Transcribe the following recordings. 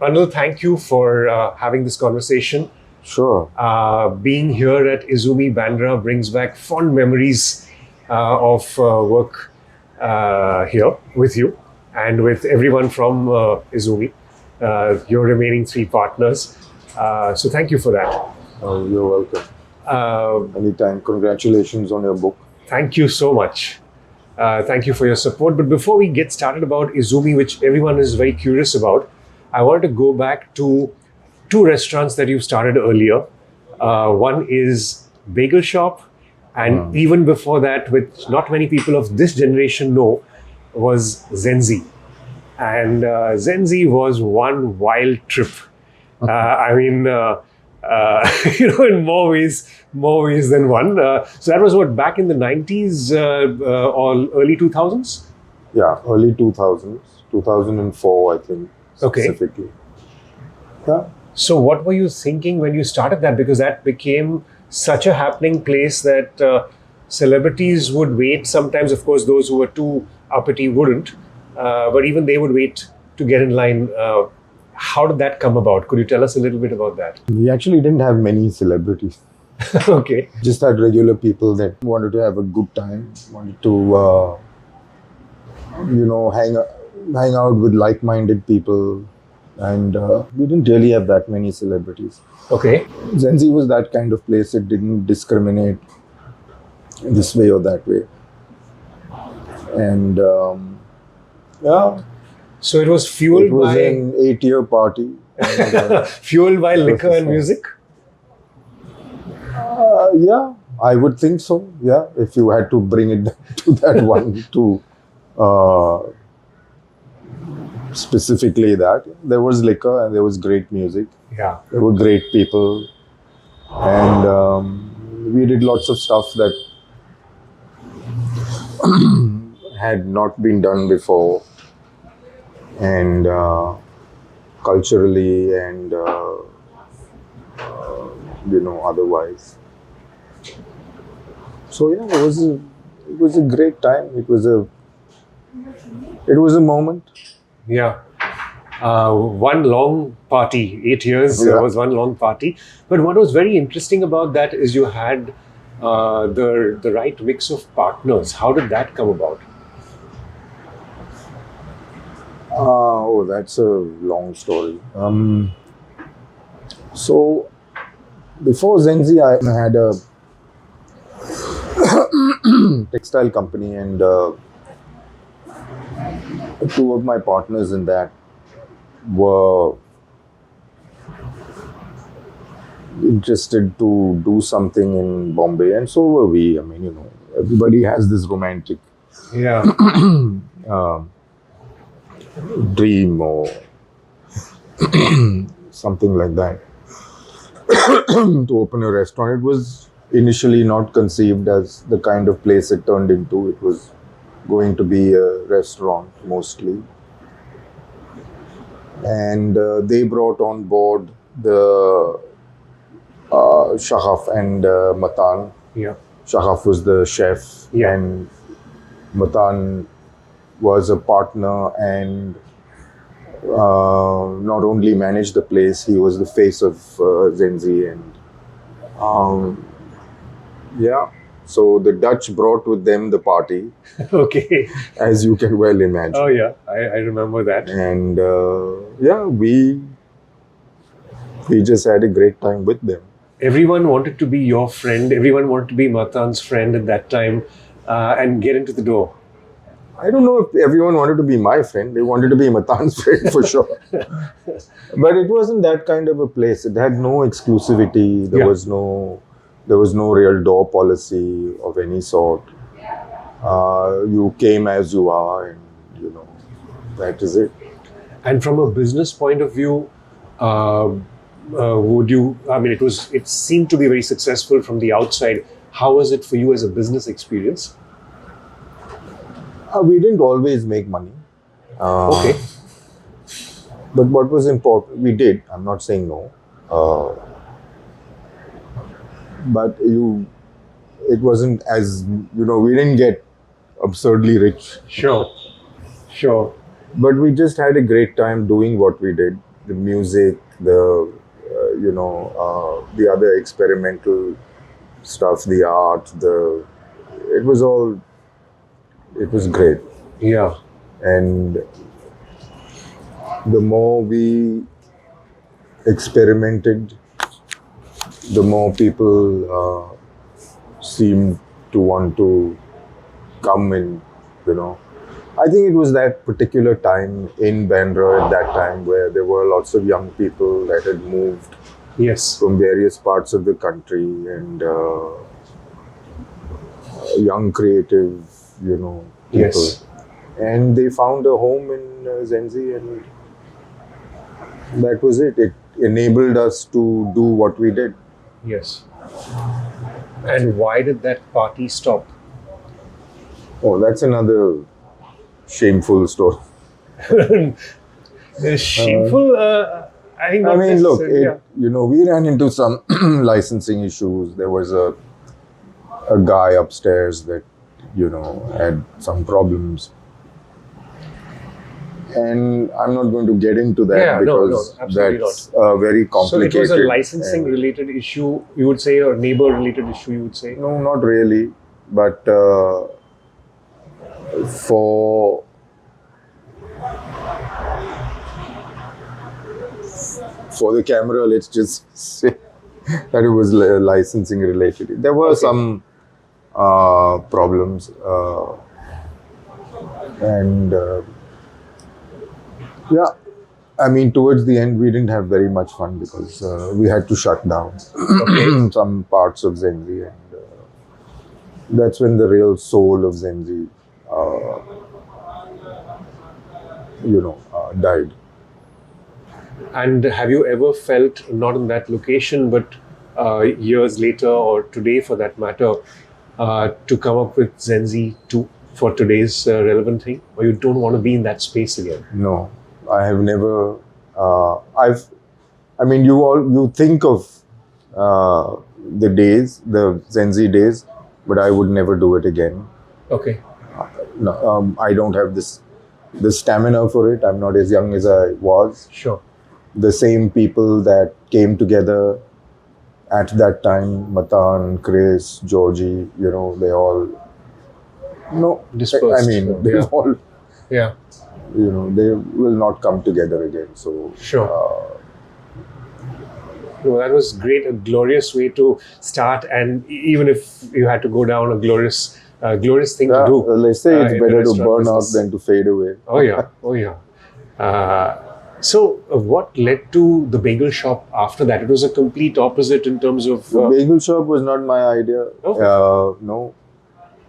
Anil, thank you for having this conversation. Sure. Being here at Izumi, Bandra brings back fond memories of work here with you and with everyone from Izumi, your remaining three partners. So thank you for that. Oh, you're welcome. Anytime. Congratulations on your book. Thank you so much. Thank you for your support. But before we get started about Izumi, which everyone is very curious about, I wanted to go back to two restaurants that you started earlier. One is Bagel Shop, and even before that, which not many people of this generation know, was Zenzi. And Zenzi was one wild trip. I mean, in more ways than one. So that was what, back in the 90s or early 2000s? Yeah, early 2000s, 2004, I think, Okay. specifically. Yeah. So what were you thinking when you started that? Because that became such a happening place that celebrities would wait. Sometimes, of course, those who were too uppity wouldn't. But even they would wait to get in line. How did that come about? Could you tell us a little bit about that? We actually didn't have many celebrities. Okay. Just had regular people that wanted to have a good time, wanted to, hang out with like-minded people. And we didn't really have that many celebrities. Okay. Zenzi was that kind of place. It didn't discriminate this way or that way. And yeah, So it was it fueled was by an 8-year party. And, fueled by liquor and music. yeah, I would think so. Yeah, if you had to bring it to that one, to specifically that, there was liquor and there was great music. Yeah. There were great people, and we did lots of stuff that had not been done before, and culturally and otherwise. So yeah, it was a great time. It was a moment. Yeah. One long party, 8 years Yeah. was one long party. But what was very interesting about that is you had the right mix of partners. How did that come about? Oh, that's a long story. So before Zenzi, I had a textile company, and two of my partners in that were interested to do something in Bombay, and so were we. I mean, everybody has this romantic Yeah. dream or something like that to open a restaurant. It was initially not conceived as the kind of place it turned into. It was going to be a restaurant mostly. And they brought on board the Shahaf and Matan. Yeah. Shahaf was the chef, Yeah. and Matan was a partner, and not only managed the place, he was the face of Zenzi. And yeah, so the Dutch brought with them the party, Okay. as you can well imagine. Oh, yeah. I remember that. And yeah, we just had a great time with them. Everyone wanted to be your friend. Everyone wanted to be Matan's friend at that time and get into the door. I don't know if everyone wanted to be my friend. They wanted to be Matan's friend for sure. But it wasn't that kind of a place. It had no exclusivity. There Yeah. was no real door policy of any sort. You came as you are, and that is it. And from a business point of view, would you? I mean, it seemed to be very successful from the outside. How was it for you as a business experience? We didn't always make money. Okay. But what was important, we did. I'm not saying no. But it wasn't as, we didn't get absurdly rich. Sure. Sure. But we just had a great time doing what we did. The music, the other experimental stuff, the art, it was all, it was great. Yeah. And the more we experimented, the more people seemed to want to come in, I think it was that particular time in Bandra at that time where there were lots of young people that had moved Yes. from various parts of the country and young creative, people. Yes. And they found a home in Zenzi, and that was it. It enabled us to do what we did. Yes. And why did that party stop? Oh, that's another shameful story. Shameful. I think. I not mean, look, necessarily, we ran into some licensing issues. There was a guy upstairs that, had some problems. And I'm not going to get into that Yeah, no, because absolutely that's very So complicated. it was a licensing and- related issue, you would say, or neighbor related issue, you would say? No, not really. But for the camera, let's just say that it was licensing related. There were Okay. some problems, and yeah, I mean, towards the end, we didn't have very much fun because we had to shut down Okay. some parts of Zenzi, and that's when the real soul of Zenzi, died. And have you ever felt, not in that location, but years later or today for that matter, to come up with Zenzi for today's relevant thing? Or you don't want to be in that space again? No, I have never. I mean, you think of the days, the Zenzi days, but I would never do it again. Okay. No, I don't have the stamina for it. I'm not as young as I was. Sure. The same people that came together at that time, Matan, Chris, Georgie, they all. No, Dispersed. I mean, they Yeah. all. Yeah. They will not come together again. So Sure. No, that was great, a glorious way to start, and even if you had to go down, a glorious thing to do. let's say it's in the better to restaurant burn out business. than to fade away. Oh yeah, oh yeah. So, what led to the bagel shop after that? It was a complete opposite in terms of. The bagel shop was not my idea. Okay. No,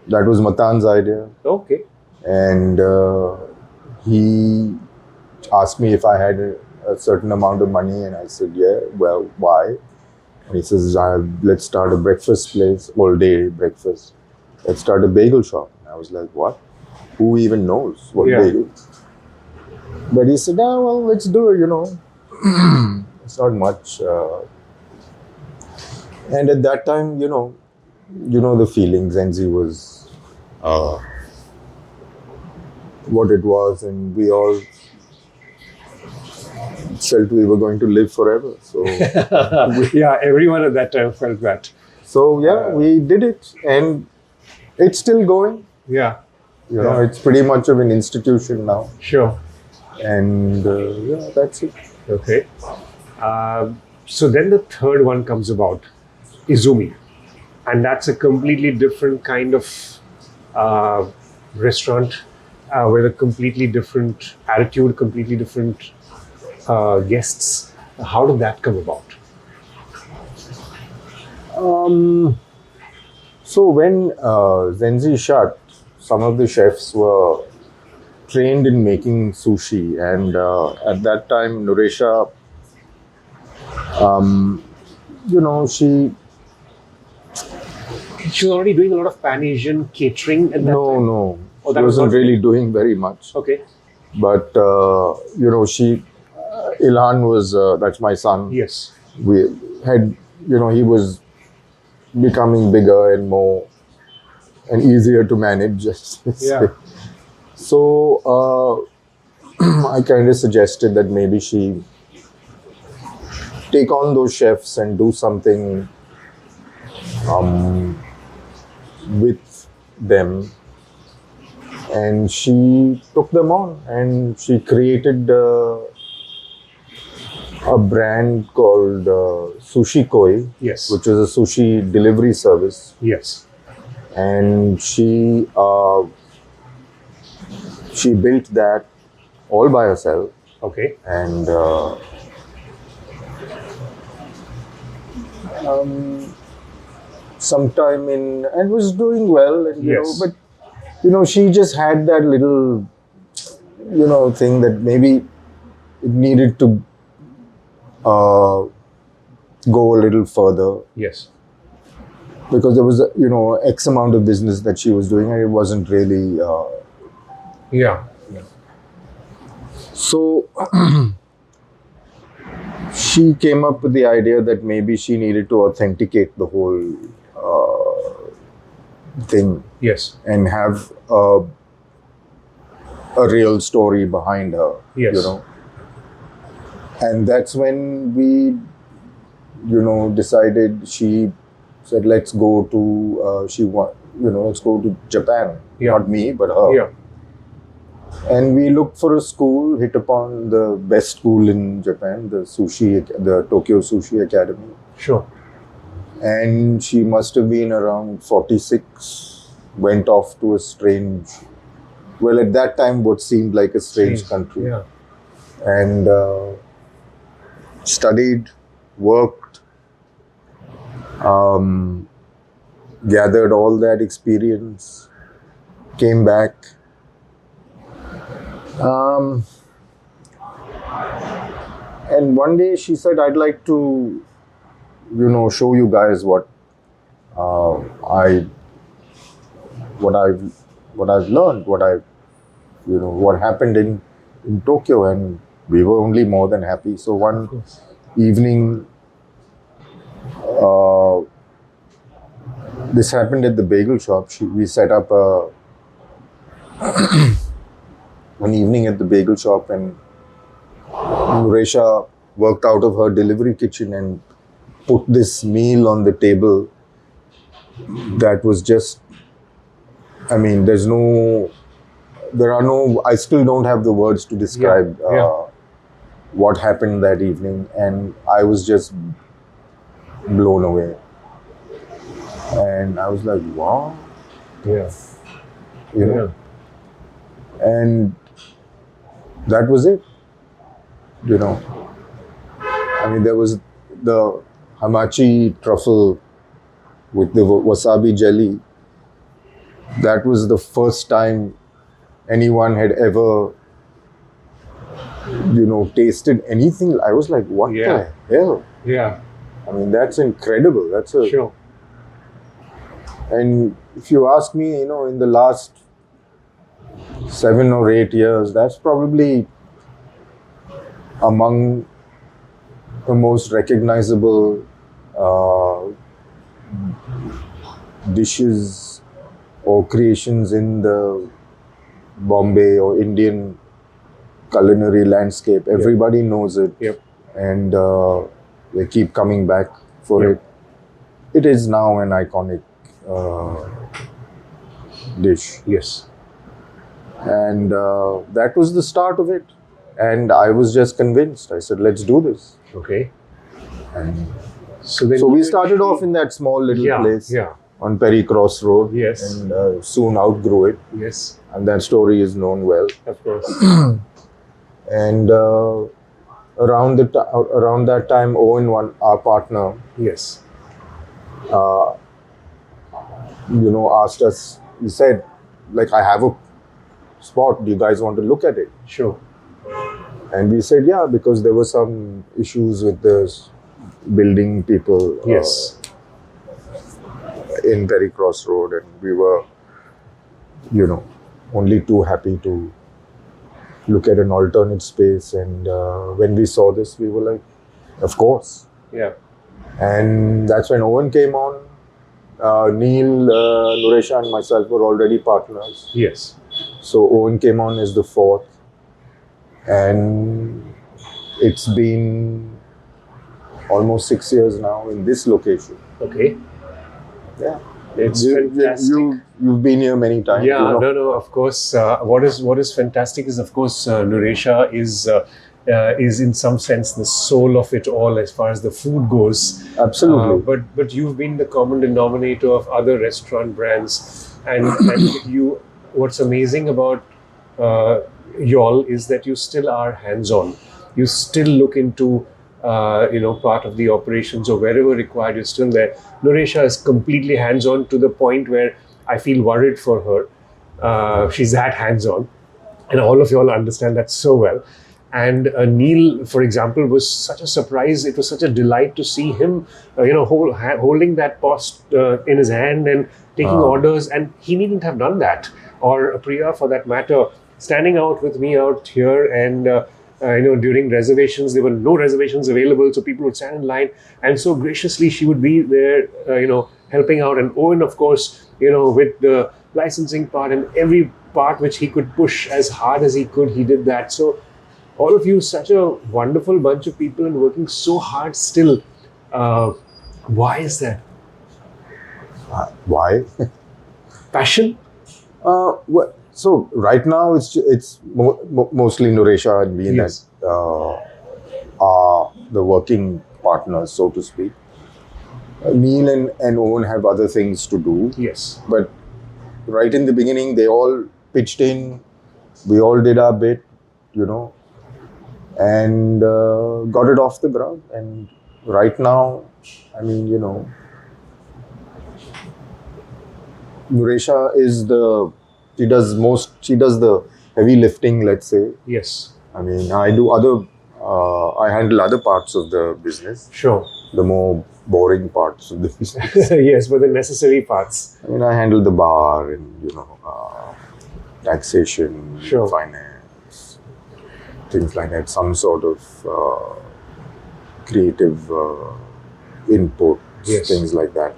that was Matan's idea, Okay. and he asked me if I had a certain amount of money, and I said, yeah. Well, why? And he says, let's start a breakfast place, all day breakfast. Let's start a bagel shop. And I was like, what? Who even knows what Yeah. bagel? But he said, well, let's do it, It's not much. And at that time, the feeling, Zenzi was what it was, and we all felt we were going to live forever. So, Yeah, everyone at that time felt that. so yeah, we did it, and it's still going. Yeah, It's pretty much of an institution now, sure. and yeah, that's it. Okay. So then the third one comes about, Izumi. And that's a completely different kind of restaurant with a completely different attitude, completely different guests. How did that come about? So when Zenzi shut, some of the chefs were trained in making sushi, and at that time, Nuresha, She was already doing a lot of Pan Asian catering at that time. no, Oh, she that was wasn't not- really doing very much. Okay. But Ilhan was that's my son. Yes. We had, he was becoming bigger and more and easier to manage. Yeah. So I kind of suggested that maybe she take on those chefs and do something with them. And she took them on, and she created a brand called Sushi Koi, Yes. which is a sushi delivery service. Yes. And she built that all by herself. Okay. And sometime and was doing well, and Yes. but she just had that little thing that maybe it needed to go a little further, Yes. because there was X amount of business that she was doing, and it wasn't really Yeah. so she came up with the idea that maybe she needed to authenticate the whole thing Yes. and have a real story behind her. Yes. And that's when we decided. She said, let's go to let's go to Japan. Yeah. Not me, but her. Yeah. And we looked for a school, hit upon the best school in Japan, the Tokyo Sushi Academy. Sure. And she must have been around 46, went off to a strange, well, at that time, what seemed like a strange country. Yeah. And studied, worked, gathered all that experience, came back. And one day she said, I'd like to, show you guys what I've learned, what happened in Tokyo. And we were only more than happy. So one evening, this happened at the bagel shop. We set up one evening at the bagel shop, and Nuresha worked out of her delivery kitchen and put this meal on the table that was just, I mean, I still don't have the words to describe what happened that evening, and I was just blown away. And I was like, wow. Yeah. And that was it. I mean, there was the hamachi truffle with the wasabi jelly. That was the first time anyone had ever, tasted anything. I was like, what the hell? Yeah. I mean, that's incredible. That's Sure. And if you ask me, in the last 7 or 8 years, that's probably among the most recognizable dishes or creations in the Bombay or Indian culinary landscape. Everybody knows it. Yep. And they keep coming back for it. It is now an iconic dish. Yes. And that was the start of it. And I was just convinced. I said, let's do this. Okay. And So then so we started off in that small little place on Perry Cross Road. Yes. And soon outgrew it. Yes. And that story is known well. Of course. And around that time, Owen, our partner, Yes. asked us, he said, like, I have a spot. Do you guys want to look at it? Sure. And we said, yeah, because there were some issues with the building people Yes. in Perry Cross Road. And we were, only too happy to look at an alternate space. And when we saw this, we were like, of course. Yeah. And that's when Owen came on. Neil, Nuresha and myself were already partners. Yes. So Owen came on as the fourth, and it's been almost 6 years now in this location. Okay. Yeah, It's fantastic. You've been here many times. Yeah, you know. no. Of course, what is fantastic is, of course, Nuresha is in some sense the soul of it all as far as the food goes. Absolutely. But you've been the common denominator of other restaurant brands, and you. What's amazing about y'all is that you still are hands-on. You still look into part of the operations or wherever required. You're still there. Nuresha is completely hands-on to the point where I feel worried for her. She's that hands-on, and all of y'all understand that so well. And Neil, for example, was such a surprise. It was such a delight to see him, holding that post in his hand and taking orders. And he needn't have done that, or Priya, for that matter, standing out with me out here. And during reservations, there were no reservations available, so people would stand in line. And so graciously, she would be there, helping out. And Owen, of course, with the licensing part and every part which he could push as hard as he could, he did that. So all of you, such a wonderful bunch of people and working so hard still. Why is that? Why? Passion? Well, so right now it's mostly Nuresha and me Yes. that are the working partners, so to speak. Neil and Owen have other things to do. Yes. But right in the beginning, they all pitched in. We all did our bit, and got it off the ground. And right now, I mean, Nuresha is she does the heavy lifting, let's say. Yes. I mean, I handle other parts of the business, Sure. the more boring parts of the business. Yes, but the necessary parts. I mean, I handle the bar and, taxation, Sure. finance, things like that, some sort of creative input, Yes. things like that.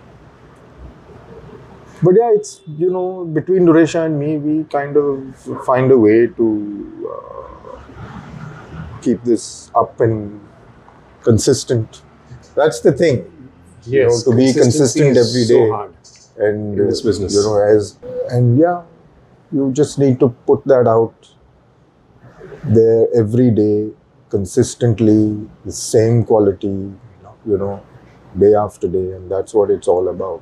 But yeah, it's, between Nuresha and me, we kind of find a way to keep this up and consistent. That's the thing. Yes. To be Consistency consistent is every day. So hard And in this business. You just need to put that out there every day, consistently, the same quality, day after day, and that's what it's all about.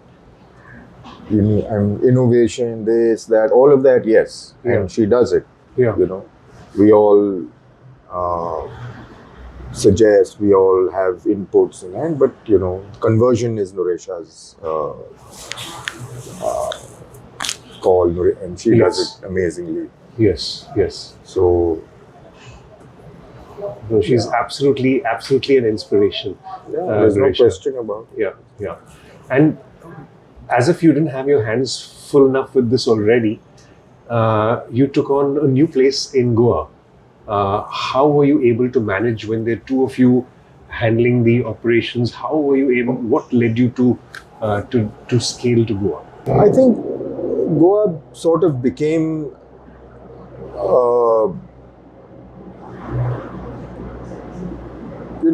You need innovation, this, that, all of that, yes, Yeah. and she does it. Yeah. We all suggest, we all have inputs in hand, but conversion is Nuresha's call, and she Yes. does it amazingly. Yes. Yes. So No, she's absolutely an inspiration. there's no Nuresha. question about it. Yeah. And as if you didn't have your hands full enough with this already, you took on a new place in Goa. How were you able to manage when there are two of you handling the operations? How were you able? What led you to scale to Goa? I think Goa sort of became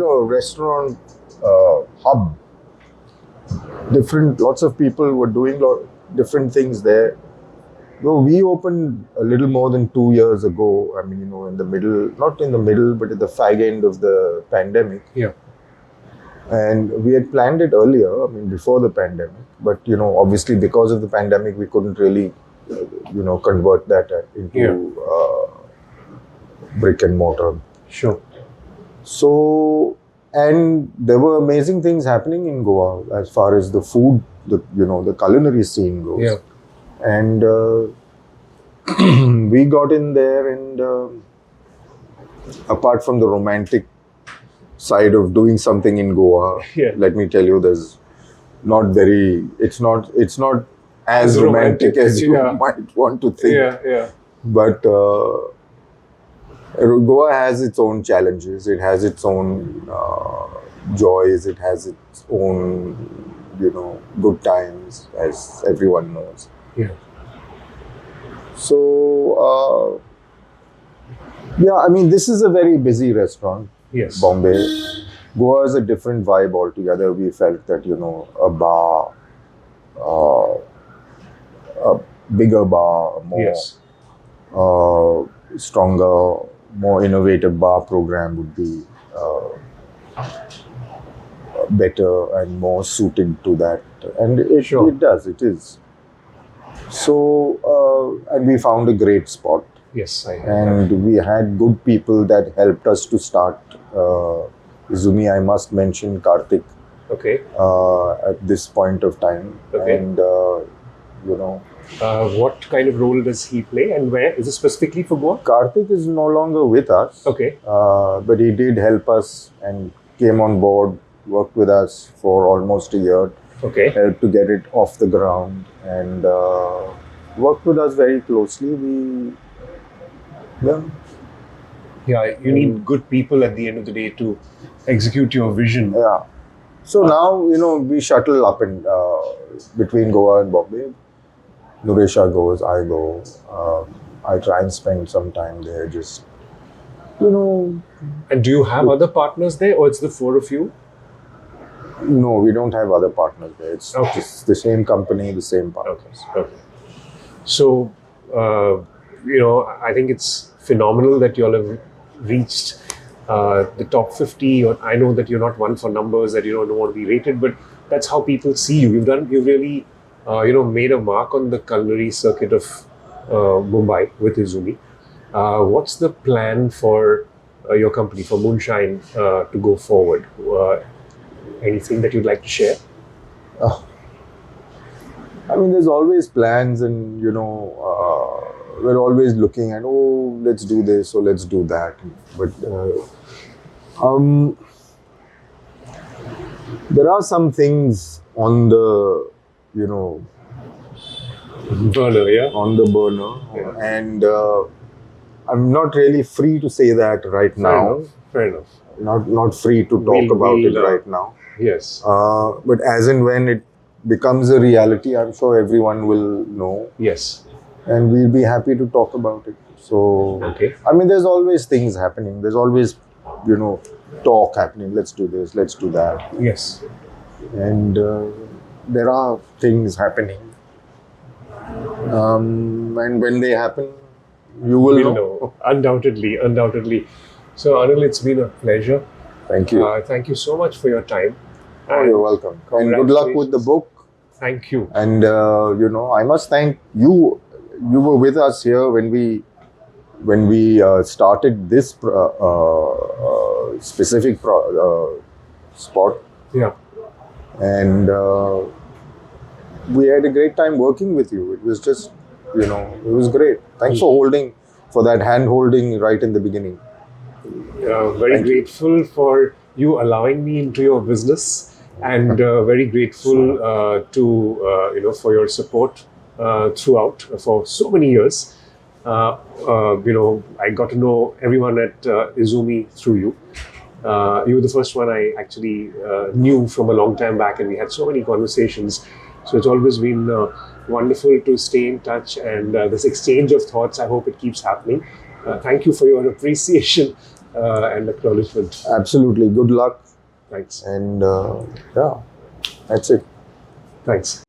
a restaurant hub. Lots of people were doing different things there. Though we opened a little more than 2 years ago. I mean, in the middle, not in the middle, but at the fag end of the pandemic. Yeah. And we had planned it earlier, I mean, before the pandemic. But, obviously because of the pandemic, we couldn't really, convert that into brick and mortar. Sure. So, and there were amazing things happening in Goa as far as the food, the culinary scene goes. Yeah. And we got in there, and apart from the romantic side of doing something in Goa, Yeah. let me tell you, it's not as romantic as you Yeah. might want to think. Yeah. But Goa has its own challenges. It has its own joys. It has its own, good times, as everyone knows. Yeah. So, yeah, I mean, this is a very busy restaurant. Yes. Bombay. Goa is a different vibe altogether. We felt that, a bar, a bigger bar, more Yes. stronger, more innovative bar program would be better and more suited to that. And Sure. it does, it is. So, and we found a great spot. Yes, I have. And we had good people that helped us to start Izumi. I must mention Karthik Okay. at this point of time. Okay. And, What kind of role does he play, and where is it specifically for Goa? Karthik is no longer with us. Okay. But he did help us and came on board, worked with us for almost a year, Okay. helped to get it off the ground, and worked with us very closely. Yeah, you need good people at the end of the day to execute your vision. Yeah. So now, we shuttle up and between Goa and Bombay. Nuresha goes, I go. I try and spend some time there, just, And do you have other partners there, or it's the four of you? No, we don't have other partners there. It's Okay. just the same company, the same partners. Okay. So, I think it's phenomenal that you all have reached the top 50. Or I know that you're not one for numbers, that you don't want to be rated, but that's how people see you. You've really, made a mark on the culinary circuit of Mumbai with Izumi. What's the plan for your company, for Moonshine, to go forward? Anything that you'd like to share? I mean, there's always plans, and we're always looking at, let's do this or let's do that. But there are some things on the, Burner, yeah? on the burner, Yeah. and I'm not really free to say that right now. Fair enough. Not free to talk about it right now. Yes. But as and when it becomes a reality, I'm sure everyone will know, Yes. and we'll be happy to talk about it. So, Okay. I mean, there's always things happening. There's always, talk happening. Let's do this, let's do that. Yes. And there are things happening. And when they happen, you will We'll know. know. Undoubtedly. So, Anil, it's been a pleasure. Thank you. Thank you so much for your time. You're welcome. And good luck with the book. Thank you. And, I must thank you. You were with us here when we started this specific spot. Yeah. And we had a great time working with you. It was just, it was great. Thanks for that hand holding right in the beginning. Very grateful for you allowing me into your business, and very grateful for your support throughout for so many years. I got to know everyone at Izumi through you. You were the first one I actually knew from a long time back, and we had so many conversations. So it's always been wonderful to stay in touch, and this exchange of thoughts, I hope it keeps happening. Thank you for your appreciation and acknowledgement. Absolutely. Good luck. Thanks. And yeah, that's it. Thanks.